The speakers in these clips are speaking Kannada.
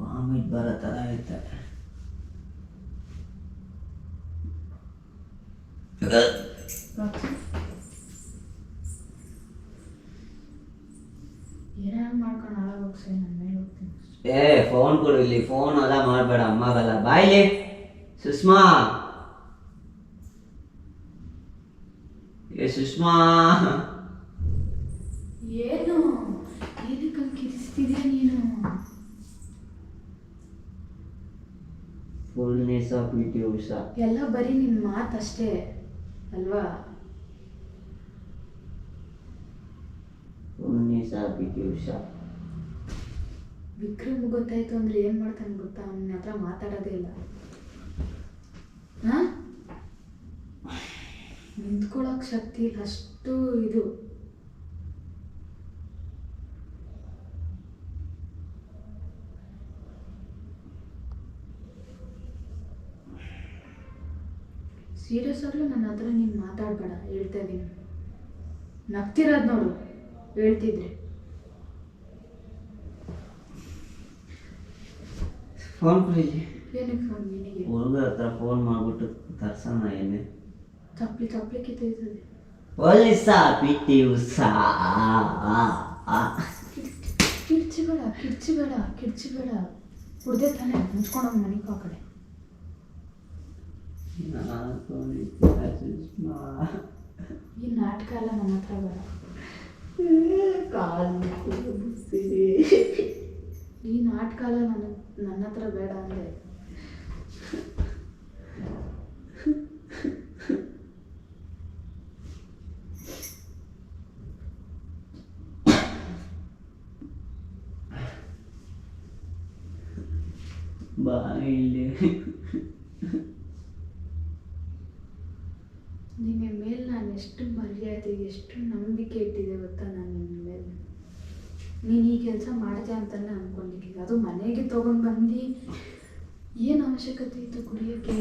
ವಾಮಿಟ್ ಬರೋ ಥರ ಐತೆ. ಏ ಫೋನ್ ಕೊಡು ಇಲ್ಲಿ. ಫೋನ್ ಅಲ್ಲ ಮಾಡಬೇಡ, ಅಮ್ಮಗಲ್ಲ. ಬಾಯ್ಲಿ ಸುಷ್ಮಾ. ಏ ಸುಷ್ಮಾ, ಏನು ಏನಕ್ಕೆ ಕಿರಿಸ್ತಿದ್ಯಾ ನೀನು? Fullness of P T Usha ಎಲ್ಲ ಬರೀ ನಿನ್ನ ಮಾತಷ್ಟೇ ಅಲ್ವಾ? Fullness of P T Usha. Vikram ಗೊತ್ತಾಯ್ತು ಅಂದ್ರೆ ಏನ್ ಮಾಡ್ತಾನೆ ಗೊತ್ತಾ? ಅವನ ಹತ್ರ ಮಾತಾಡೋದೇ ಇಲ್ಲ. ಹಾ, ನಿಂತ್ಕೊಳ್ಳೋಕೆ ಶಕ್ತಿ ಇಲ್ಲ, ಅಷ್ಟು ಇದು. ಸೀರಿಯಸ್ ಆಗಲೂ ನನ್ನ ಹತ್ರ ನೀನು ಮಾತಾಡಬೇಡ, ಹೇಳ್ತಾ ಇದ್ದೀನಿ. ನಗ್ತಿರೋದು ನೋಡು ಹೇಳ್ತಿದ್ರೆ. ಫೋನ್ ಕೊಡಿಲಿ. ಏನಕ್ಕೆ ಫೋನ್ ನಿನಗೆ? ಹುಡುಗರ ಹತ್ರ ಫೋನ್ ಮಾಡ್ಬಿಟ್ಟು ತರ್ಸೋಣ. ಏನೇ ಚಪ್ಪಲಿ ಕಿತ್ತೈತದೆ. ಪೊಲೀಸ ಪಿ ಟಿ ಉಷಾ. ಕಿಡ್ಚಿಬೇಡ ಕುಡ್ದೆ ತಾನೆ ಮುಚ್ಕೊಂಡೋಗಿ ಮನೆಗೆ ಆ ಕಡೆ. ಈ ನಾಟಕ ಎಲ್ಲ ನನ್ನ ಹತ್ರ ಬೇಡ. ಈ ನಾಟಕ ಎಲ್ಲ ನನ್ನ ಹತ್ರ ಬೇಡ ಅಂದರೆ. ಬಾ ಇಲ್ಲಿ. ನಿನ್ನ ಮೇಲೆ ನಾನು ಎಷ್ಟು ಮರ್ಯಾದೆ, ಎಷ್ಟು ನಂಬಿಕೆ ಇಟ್ಟಿದೆ ಗೊತ್ತಾ ನಾನು ನಿನ್ನ ಮೇಲೆ. ನೀನು ಈ ಕೆಲಸ ಮಾಡಿದೆ ಅಂತಲೇ ಅಂದ್ಕೊಂಡಿದ್ದೀನಿ. ಅದು ಮನೆಗೆ ತೊಗೊಂಡು ಬಂದು ಏನು ಅವಶ್ಯಕತೆ ಇತ್ತು ಕುಡಿಯೋಕ್ಕೆ?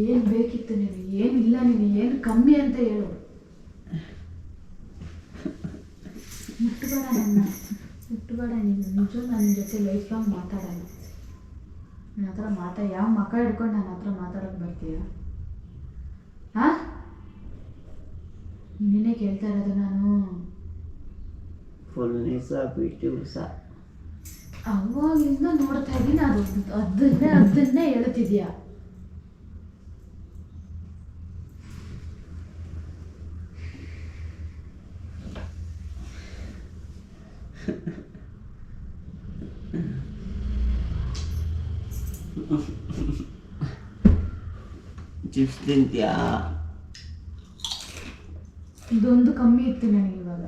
ಏನು ಬೇಕಿತ್ತು ನಿನಗೆ? ಏನಿಲ್ಲ, ನೀನು ಏನು ಕಮ್ಮಿ ಅಂತ ಹೇಳು. ಮುಟ್ಟಬೇಡ ನೀನು. ನಿಜ ನನ್ನ ಜೊತೆ ಲೈಫ್ ಲಾಂಗ್ ಮಾತಾಡಲ್ಲ. ನನ್ನ ಹತ್ರ ಯಾವ ಮಕ್ಕ ಹಿಡ್ಕೊಂಡು ನನ್ನ ಹತ್ರ ಮಾತಾಡೋಕೆ ಬರ್ತೀಯ? ಹಾಂ, ನಿನ್ನೆ ಕೇಳ್ತಾ ಇರೋದು ನಾನು. Fullness of P T Usha. ಅವಾಗಿಂದ ನೋಡ್ತಾ ಇದ್ದೀನಿ, ಅದನ್ನೇ ಹೇಳ್ತಿದ್ಯಾ? ಚಿಪ್ಸ್ ತಿಂತೀಯಾ? ಇದೊಂದು ಕಮ್ಮಿ ಇತ್ತು ನನಗೆ ಇವಾಗ.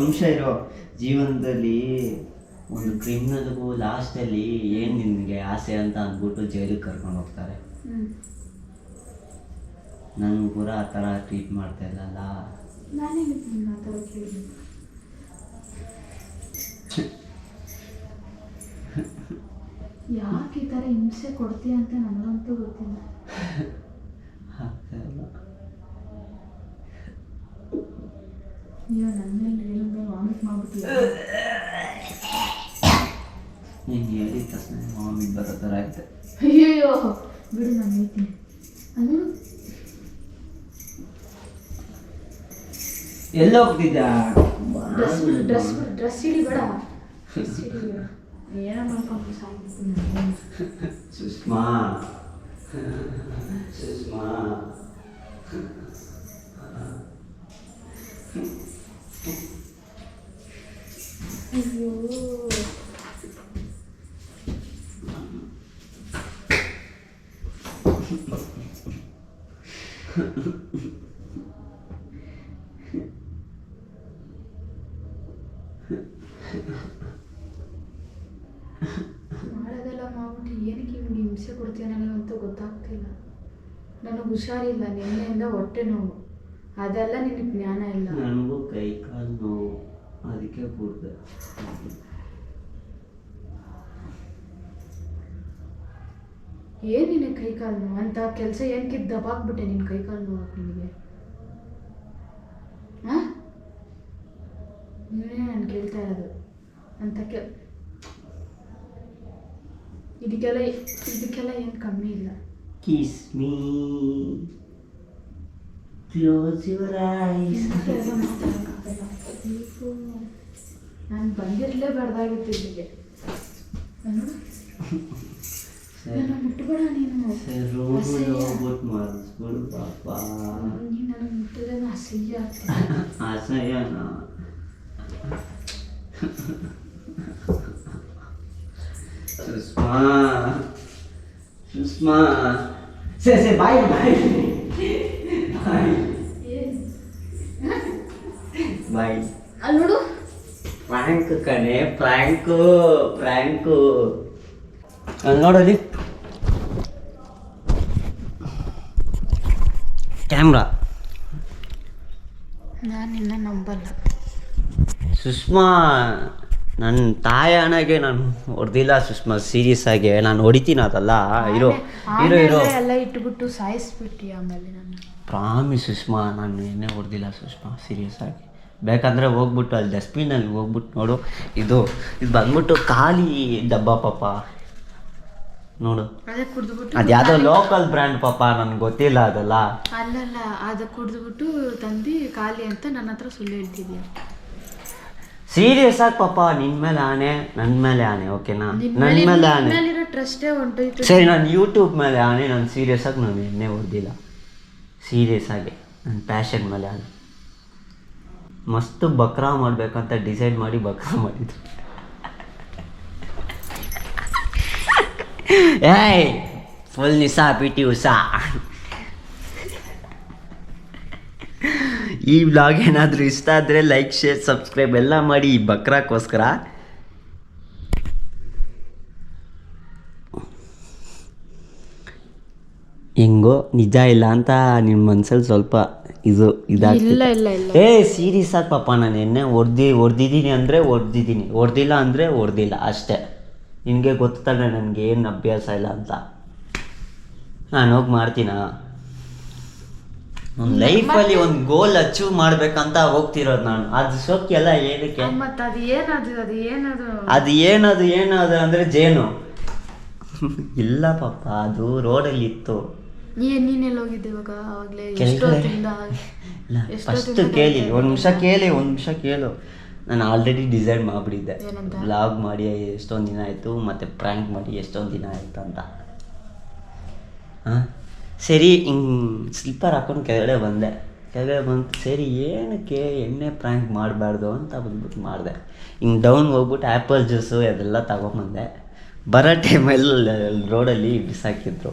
ನಿಮಿಷ ಇರೋ. ಜೀವನದಲ್ಲಿ ಒಂದು ಕ್ರಿಮಿನಲ್ಗೂ ಲಾಸ್ಟಲ್ಲಿ ಏನು ನಿನಗೆ ಆಸೆ ಅಂತ ಅಂದ್ಬಿಟ್ಟು ಜೈಲಿಗೆ ಕರ್ಕೊಂಡು ಹೋಗ್ತಾರೆ. ನನಗೂ ಕೂಡ ಆ ಥರ ಟ್ರೀಟ್ ಮಾಡ್ತಾ ಇಲ್ಲಲ್ಲ. ನಾನೇ ಆ ಥರ ಕೇಳಿ ಯಾಕೆ ಈ ಥರ ಹಿಂಸೆ ಕೊಡ್ತೀಯ ಅಂತ ನನಗಂತೂ ಗೊತ್ತಿಲ್ಲ. ಆಗ್ತಾ ಇಲ್ಲ. ನೀವು ನನ್ನ ಮೇಲೆ ಹೇಳಿದ್ಮೇಲೆ ವಾಮಿಟ್ ಮಾಡ್ಬಿಟ್ಟಿಲ್ಲ. ನೀನು ಹೇಳಿದ ತಕ್ಷಣ ವಾಮಿಟ್ ಬರೋ ಥರ ಆಯ್ತು. ಅಯ್ಯೋ ಬಿಡು, ನಾನು ಹೇಳ್ತೀನಿ. ಅದು ಎಲ್ಲ ಹೋಗ್ತಿದ್ದ? ಡ್ರೆಸ್ ಹಿಡಿಬೇಡ. ಏನೋ ಮಾಡ್ಕೊಂಡು ಸಾಯ್ತೀನಿ. ಸುಷ್ಮಾ ಅಯ್ಯೋ ಮಾಡೋದೆಲ್ಲ ಮಾಡ್ಬಿಟ್ಟು ಏನಕ್ಕೆ ಇವ್ನಿಗೆ ಹಿಂಸೆ ಕೊಡ್ತೀಯ ನನಗಂತೂ ಗೊತ್ತಾಗ್ತಿಲ್ಲ. ನನಗೆ ಹುಷಾರಿಲ್ಲ, ನಿನ್ನೆಯಿಂದ ಹೊಟ್ಟೆ ನೋವು. ಅದೆಲ್ಲ ನಿನಗೆ ಜ್ಞಾನ ಇಲ್ಲ. ನನಗೂ ಕೈ ಕಾಲು ನೋವು, ಅದಕ್ಕೆ ಬಿಡ್ದೆ. ಏನು ನಿನಗೆ ಕೈ ಕಾಲು ನೋವು ಅಂತ ಕೆಲಸ ಏನಕ್ಕೆ ದಬಾಕ್ಬಿಟ್ಟೆ ನಿನ್ನ ಕೈ ಕಾಲು ನೋವು ನಿನಗೆ? ಹಾಂ, ನೀವೇ ನಾನು ಕೇಳ್ತಾ ಇರೋದು ಅಂತ ಇದಕ್ಕೆಲ್ಲ ಏನು ಕಮ್ಮಿ ಇಲ್ಲ. Kiss me, close your eyes. ನಾನು ಬಂದಿರಲೇಬಾರ್ದಾಗಿತ್ತು ಇಲ್ಲಿಗೆ. ನಾನು ಮುಟ್ಬೇಡ ನೀನು. ಹೋಗ್ಬಿಟ್ಟು ಮಾಡಿಸ್ಬಿಡು ಪಾಪ. ನೀನು ನನಗೆ ಮುಟ್ಟಿದ್ರೆ ಅಸಹ್ಯ ಆಗ್ತದೆ. ಅಸಹ್ಯನ? ಸುಷ್ಮಾ, ಸುಷ್ಮಾ, ಸರಿ ಬಾಯ್ ಬಾಯ್ ಬಾಯ್ ಬಾಯ್. ಅಲ್ಲಿ ನೋಡು, ಪ್ರ್ಯಾಂಕ್ ಕಣೆ, ಪ್ರ್ಯಾಂಕು ಪ್ರ್ಯಾಂಕು. ಅಲ್ಲಿ ನೋಡಲಿ ಕ್ಯಾಮ್ರಾ. ನಾನು ನಿನ್ನ ನಂಬಲ್ಲ. ಸುಷ್ಮಾ, ನನ್ನ ತಾಯಿ ಹಣಗೆ ನಾನು ಹೊಡೆದಿಲ್ಲ ಸುಷ್ಮಾ, ಸೀರಿಯಸ್ ಆಗಿ ನಾನು ಹೊಡಿತೀನಿ ಅದಲ್ಲ. ಇರೋ ಇರೋ ಇರೋ ಎಲ್ಲ ಇಟ್ಬಿಟ್ಟು ಸಾಯಿಸ್ಬಿಟ್ಟು ಆಮೇಲೆ ನಾನು ಪ್ರಾಮಿಸ್ ಸುಷ್ಮಾ, ನಾನು ಎಣ್ಣೆ ಹೊಡೆದಿಲ್ಲ ಸುಷ್ಮಾ, ಸೀರಿಯಸ್ ಆಗಿ. ಬೇಕಂದರೆ ಹೋಗ್ಬಿಟ್ಟು ಅಲ್ಲಿ ಡಸ್ಟ್ಬಿನಲ್ಲಿ ಹೋಗ್ಬಿಟ್ಟು ನೋಡು. ಇದು ಬಂದ್ಬಿಟ್ಟು ಖಾಲಿ ಡಬ್ಬ ಪಾಪ, ನೋಡು. ಅದೇ ಕುಡಿದ್ಬಿಟ್ಟು ಅದು ಯಾವುದೋ ಲೋಕಲ್ ಬ್ರ್ಯಾಂಡ್ ಪಾಪ, ನನಗೆ ಗೊತ್ತಿಲ್ಲ ಅದೆಲ್ಲ. ಅಲ್ಲಲ್ಲ, ಅದು ಕುಡಿದ್ಬಿಟ್ಟು ತಂದು ಖಾಲಿ ಅಂತ ನನ್ನ ಹತ್ರ ಸುಳ್ಳು ಹೇಳ್ತಿದ್ಯಾ? ಸೀರಿಯಸ್ ಆಗಿ ಪಾಪ, ನಿನ್ನ ಮೇಲೆ ಆಣೆ, ನನ್ನ ಮೇಲೆ ಆಣೆ, ಓಕೆನಾ? ನನ್ನ ಮೇಲೆ ಆಣೆ. ಟ್ರಸ್ಟೇ ಹೊಂಟೋಯ್ತು. ಸರಿ, ನಾನು ಯೂಟ್ಯೂಬ್ ಮೇಲೆ ಆಣೆ, ನಾನು ಸೀರಿಯಸ್ ಆಗಿ ನಾನು ಎಣ್ಣೆ ಹೊಡೆದಿಲ್ಲ. ಸೀರಿಯಸ್ ಆಗಿ ನನ್ನ ಪ್ಯಾಷನ್ ಮೇಲೆ ಆಣೆ. ಮಸ್ತ್ ಬಕ್ರಾ ಮಾಡಬೇಕಂತ ಡಿಸೈಡ್ ಮಾಡಿ ಬಕ್ರಾ ಮಾಡಿದ್ರು. ಏಯ್ ಫುಲ್ ನಿಸಾ ಪಿಟಿ ಉಸಾ. ಈ ಬ್ಲಾಗ್ ಏನಾದರೂ ಇಷ್ಟ ಆದರೆ ಲೈಕ್, ಶೇರ್, ಸಬ್ಸ್ಕ್ರೈಬ್ ಎಲ್ಲ ಮಾಡಿ ಈ ಬಕ್ರಾಕ್ಕೋಸ್ಕರ. ಹೆಂಗೋ ನಿಜ ಇಲ್ಲ ಅಂತ ನಿಮ್ಮ ಮನ್ಸಲ್ಲಿ ಸ್ವಲ್ಪ ಇಲ್ಲ ಇಲ್ಲ ಇಲ್ಲ. ಏ ಸೀರಿಯಸ್ ಆಗಿ ಪಾಪ, ನಾನು ಎಣ್ಣೆ ಹೊಡೆದಿದ್ದೀನಿ ಅಂದರೆ ಹೊಡೆದಿದ್ದೀನಿ, ಹೊಡೆದಿಲ್ಲ ಅಂದರೆ ಹೊಡೆದಿಲ್ಲ ಅಷ್ಟೇ. ನಿನಗೆ ಗೊತ್ತಾಗ ನನಗೆ ಏನು ಅಭ್ಯಾಸ ಇಲ್ಲ ಅಂತ. ನಾನು ಹೋಗಿ ಮಾಡ್ತೀನಾ? ಒಂದು ಲೈಫಲ್ಲಿ ಒಂದು ಗೋಲ್ ಅಚೀವ್ ಮಾಡ್ಬೇಕಂತ ಹೋಗ್ತಿರೋದು ನಾನು. ಅದು ಸೋಕಿ ಎಲ್ಲ ಏನಕ್ಕೆ? ಅದು ಏನದು ಅಂದರೆ ಜೇನು ಇಲ್ಲ ಪಾಪ, ಅದು ರೋಡಲ್ಲಿ ಇತ್ತು. ನೀನೆಲ್ಲ ಹೋಗಿದ್ದೆ ಇವಾಗ? ಆವಾಗಲೇ ಫಸ್ಟ್ ಕೇಳಿ, ಒಂದು ನಿಮಿಷ ಕೇಳು. ನಾನು ಆಲ್ರೆಡಿ ಡಿಸೈಡ್ ಮಾಡಿಬಿಟ್ಟಿದ್ದೆ, ಬ್ಲಾಗ್ ಮಾಡಿ ಎಷ್ಟೊಂದು ದಿನ ಆಯಿತು, ಮತ್ತು ಪ್ರ್ಯಾಂಕ್ ಮಾಡಿ ಎಷ್ಟೊಂದು ದಿನ ಆಯಿತು ಅಂತ. ಹಾಂ ಸರಿ, ಹಿಂಗೆ ಸ್ಲಿಪ್ಪರ್ ಹಾಕೊಂಡು ಕೆಳಗಡೆ ಬಂದು ಸರಿ ಏನಕ್ಕೆ ಎಣ್ಣೆ ಪ್ರ್ಯಾಂಕ್ ಮಾಡಬಾರ್ದು ಅಂತ ಬಂದ್ಬಿಟ್ಟು ಮಾಡಿದೆ. ಹಿಂಗೆ ಡೌನ್ ಹೋಗ್ಬಿಟ್ಟು ಆ್ಯಪಲ್ ಜ್ಯೂಸು ಅದೆಲ್ಲ ತಗೊಂಬಂದೆ. ಬರೋ ಟೈಮಲ್ಲಿ ರೋಡಲ್ಲಿ ಬಿಸಾಕಿದ್ರು.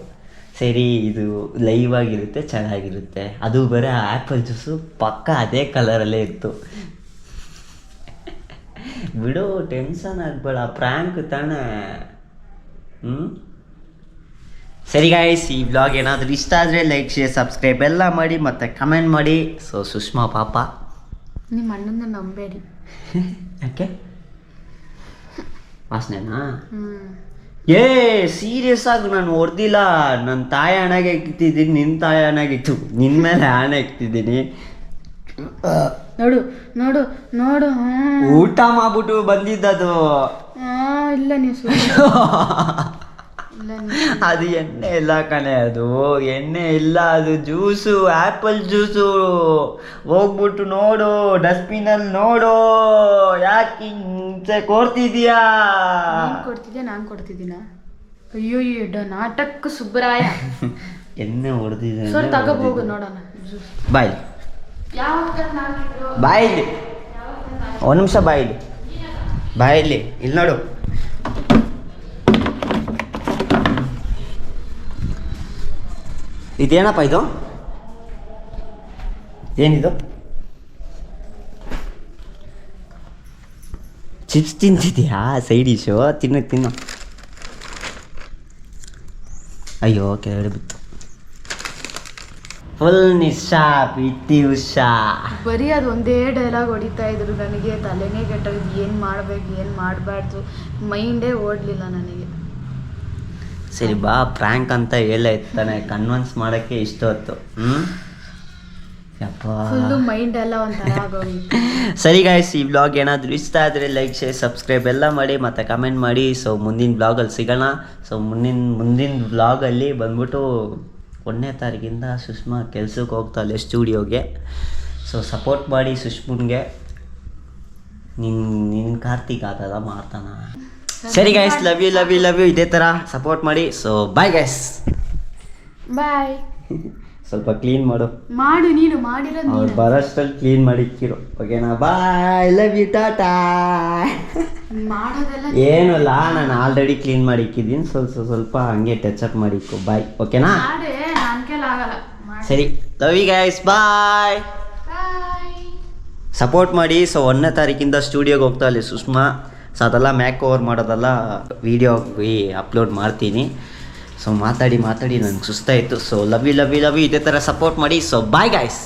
ಸರಿ ಇದು ಲೈವ್ ಆಗಿರುತ್ತೆ, ಚೆನ್ನಾಗಿರುತ್ತೆ. ಅದು ಬೇರೆ ಆ್ಯಪಲ್ ಜ್ಯೂಸು ಪಕ್ಕ ಅದೇ ಕಲರಲ್ಲೇ ಇತ್ತು. ಬಿಡು, ಟೆನ್ಷನ್ ಆಗಬೇಡ, ಪ್ರ್ಯಾಂಕ್ ತಾನೇ. ಸರಿ ಗಾಯ್ಸ್, ಈ ಬ್ಲಾಗ್ ಏನಾದರೂ ಇಷ್ಟ ಆದರೆ ಲೈಕ್, ಶೇರ್, ಸಬ್ಸ್ಕ್ರೈಬ್ ಎಲ್ಲ ಮಾಡಿ ಮತ್ತು ಕಮೆಂಟ್ ಮಾಡಿ. ಸೊ ಸುಷ್ಮಾ ಪಾಪ, ನಿಮ್ಮ ಅಣ್ಣನ ನಂಬೇಡಿ. ಯಾಕೆ? ವಾಸನೆನಾ? ಏ ಸೀರಿಯಸ್ ಆಗಿ ನಾನು ಹೊಡೆದಿಲ್ಲ. ನನ್ನ ತಾಯಿ ಹಣಗೆ ಇಕ್ತಿದ್ದೀನಿ, ನಿನ್ನ ತಾಯಿ ಹಣಗೆ ಇತ್ತು, ನಿನ್ನ ಮೇಲೆ ಹಣ ಇಕ್ತಿದ್ದೀನಿ. ನೋಡು ನೋಡು ನೋಡು, ಊಟ ಮಾಡ್ಬಿಟ್ಟು ಬಂದಿದ್ದದು. ಇಲ್ಲ ನೀವು ಅದು ಎಣ್ಣೆ ಇಲ್ಲ ಕಣೆ, ಅದು ಎಣ್ಣೆ ಇಲ್ಲ, ಅದು ಜ್ಯೂಸು, ಆ್ಯಪಲ್ ಜ್ಯೂಸು. ಹೋಗ್ಬಿಟ್ಟು ನೋಡು, ಡಸ್ಟ್ಬಿನಲ್ಲಿ ನೋಡು. ಯಾಕೆ ಹಿಂಸೆ ಕೊಡ್ತಿದ್ಯಾ? ನಾನು ಕೊಡ್ತಿದ್ದೀನ? ಅಯ್ಯೋ ನಾಟಕ ಸುಬ್ಬರಾಯ. ಎಣ್ಣೆ ಹೊಡೆದಿದ್ದೆ. ಸರ್ ತಗೋಬೋಗು ನೋಡೋಣ. ಬಾಯ್ ಬಾಯಿಲಿ, ಒಂದು ನಿಮಿಷ ಬಾಯಿಲಿ ಇಲ್ಲಿ ನೋಡು. ಇದೇನಪ್ಪ ಇದು? ಏನಿದು? ಚಿಪ್ಸ್ ತಿಂತಿದ್ಯಾ? ಸೈಡ್ ಡಿಶು ತಿನ್ನು. ಅಯ್ಯೋ ಕೆಳಗಡೆ ಬಿತ್ತು. ಫುಲ್ ನಿಶಾ ಪಿ.ಟಿ. ಉಷಾ. ಬರೀ ಅದು ಒಂದೇ ಡೈಲಾಗ್ ಹೊಡಿತಾ ಇದ್ರು. ನನಗೆ ತಲೆನೇ ಕೆಟ್ಟೋಗಿದ್ದು, ಏನು ಮಾಡಬೇಕು ಏನು ಮಾಡಬಾರ್ದು, ಮೈಂಡೇ ಓಡಲಿಲ್ಲ ನನಗೆ. ಸರಿ ಬಾ, ಪ್ರ್ಯಾಂಕ್ ಅಂತ ಹೇಳೇ ತಾನೆ, ಕನ್ವಿನ್ಸ್ ಮಾಡೋಕ್ಕೆ ಇಷ್ಟ ಹೊತ್ತು. ಯಪ್ಪ, ಫುಲ್ಲು ಮೈಂಡ್ ಎಲ್ಲ ಒಂಥರ ಆಗೋಗಿತ್ತು. ಸರಿ ಗಾಯ್ಸ್, ಈ ವ್ಲಾಗ್ ಏನಾದರೂ ಇಷ್ಟ ಆದರೆ ಲೈಕ್, ಶೇರ್, ಸಬ್ಸ್ಕ್ರೈಬ್ ಎಲ್ಲ ಮಾಡಿ ಮತ್ತು ಕಮೆಂಟ್ ಮಾಡಿ. ಸೊ ಮುಂದಿನ ವ್ಲಾಗಲ್ಲಿ ಸಿಗೋಣ. ಸೊ ಮುಂದಿನ ವ್ಲಾಗಲ್ಲಿ ಬಂದ್ಬಿಟ್ಟು 1ನೇ ತಾರೀಕಿಂದ ಸುಷ್ಮಾ ಕೆಲ್ಸಕ್ಕೆ ಹೋಗ್ತಾಳೆ ಸ್ಟುಡಿಯೋಗೆ. ಸೊ ಸಪೋರ್ಟ್ ಮಾಡಿ ಸುಷ್ಮನ್ಗೆ. ನಿನ್ನ ಕಾರ್ತಿಕ್ ಅದೆಲ್ಲ ಮಾಡ್ತಾನ. ಸರಿ ಗೈಸ್, ಲವ್ ಯು ಇದೇ ಥರ ಸಪೋರ್ಟ್ ಮಾಡಿ. ಸೊ ಬಾಯ್ ಗೈಸ್, ಬಾಯ್. ಸ್ವಲ್ಪ ಕ್ಲೀನ್ ಮಾಡು ನೀನು ಮಾಡಿರೋದು ಅವ್ರು ಬರೋಷ್ಟಲ್ಲಿ ಕ್ಲೀನ್ ಮಾಡಿಕ್ಕಿರು, ಓಕೆನಾ? ಬಾಯ್, ಲವ್ ಯು, ಟಾಟಾ. ಮಾಡೋದೆಲ್ಲ ಏನಲ್ಲ, ನಾನು ಆಲ್ರೆಡಿ ಕ್ಲೀನ್ ಮಾಡಿಕ್ಕಿದ್ದೀನಿ, ಸ್ವಲ್ಪ ಹಂಗೆ ಟಚ್ ಅಪ್ ಮಾಡಿಕ್ಕು. ಬಾಯ್, ಓಕೆನಾ? ಸರಿ, love you guys, bye. Support ಮಾಡಿ. ಸೊ 1ನೇ ತಾರೀಕಿಂದ ಸ್ಟುಡಿಯೋಗೆ ಹೋಗ್ತಾ ಅಲ್ಲಿ ಸುಷ್ಮಾ. ಸೊ ಅದೆಲ್ಲ ಮ್ಯಾಕ್ ಓವರ್ ಮಾಡೋದೆಲ್ಲ ವೀಡಿಯೋ ಅಪ್ಲೋಡ್ ಮಾಡ್ತೀನಿ. ಸೊ ಮಾತಾಡಿ ನನಗೆ ಸುಸ್ತಾಯಿತು. ಸೊ ಲವ್ ಯು ಇದೇ ಥರ ಸಪೋರ್ಟ್ ಮಾಡಿ. So bye guys.